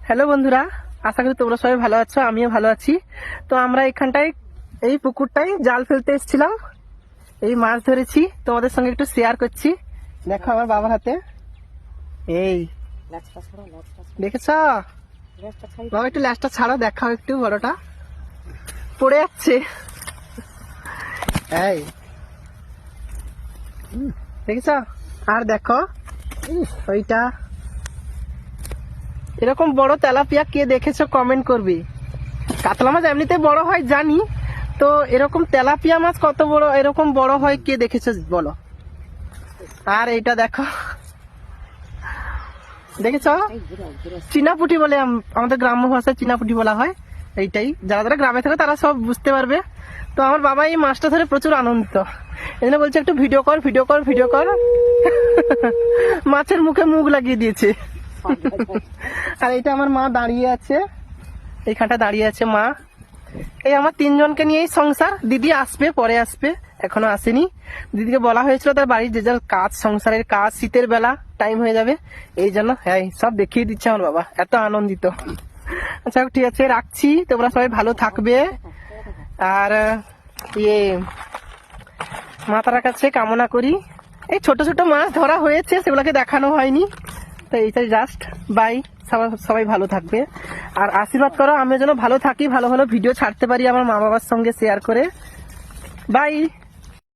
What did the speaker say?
Hello বন্ধুরা, আশা করি তোমরা সবাই ভালো আছো, আমিও ভালো আছি। তো আমরা এখানটায় এই পুকুরটায় জাল ফেলতে এসেছিলাম, এই মাছ ধরেছি, তোমাদের সঙ্গে একটু শেয়ার করছি। দেখো আমার বাবার হাতে এই দেখেছ বাবা, একটু ল্যাসটা ছাড়ো, দেখাও একটু, বড়টা পড়ে যাচ্ছে। এই দেখেছ, আর দেখো ওইটা, এরকম বড় তেলাপিয়া কে দেখেছো কমেন্ট করবে। কাতলা মাছ এমনিতে বড় হয় জানি, তো এরকম তেলাপিয়া মাছ কত বড়, এরকম বড় হয় কে দেখেছো বলো। আর এইটা দেখো, দেখেছ, চীনাপুটি বলে, আমাদের গ্রাম্য ভাষায় চীনাপুটি বলা হয়। এইটাই, যারা যারা গ্রামে থাকে তারা সব বুঝতে পারবে। তো আমার বাবা এই মাছটা ধরে প্রচুর আনন্দিত, এই জন্য বলছে একটু ভিডিও কর ভিডিও কর ভিডিও কর। মাছের মুখে মুখ লাগিয়ে দিয়েছে। আর এটা আমার মা দাঁড়িয়ে আছে, এইখানটা দাঁড়িয়ে আছে মা। এই আমার তিনজনকে নিয়েই সংসার, দিদি আসবে পরে আসবে, এখনো আসেনি। দিদিকে বলা হয়েছিল তার বাড়ির যে যার কাজ, সংসারের কাজ, শীতের বেলা টাইম হয়ে যাবে, এই জন্য হ্যাঁ সব দেখিয়ে দিচ্ছে আমার বাবা, এত আনন্দিত। আচ্ছা ঠিক আছে, রাখছি, তোমরা সবাই ভালো থাকবে। আর ইয়ে মা তার কাছে কামনা করি, এই ছোট ছোট মাছ ধরা হয়েছে সেগুলোকে দেখানো হয়নি, তো এইটাই জাস্ট বাই। সবাই ভালো থাকবে আর আশীর্বাদ করো আমি যেন ভালো থাকি, ভালো ভালো ভিডিও ছাড়তে পারি আমার মা বাবার সঙ্গে শেয়ার করে। বাই।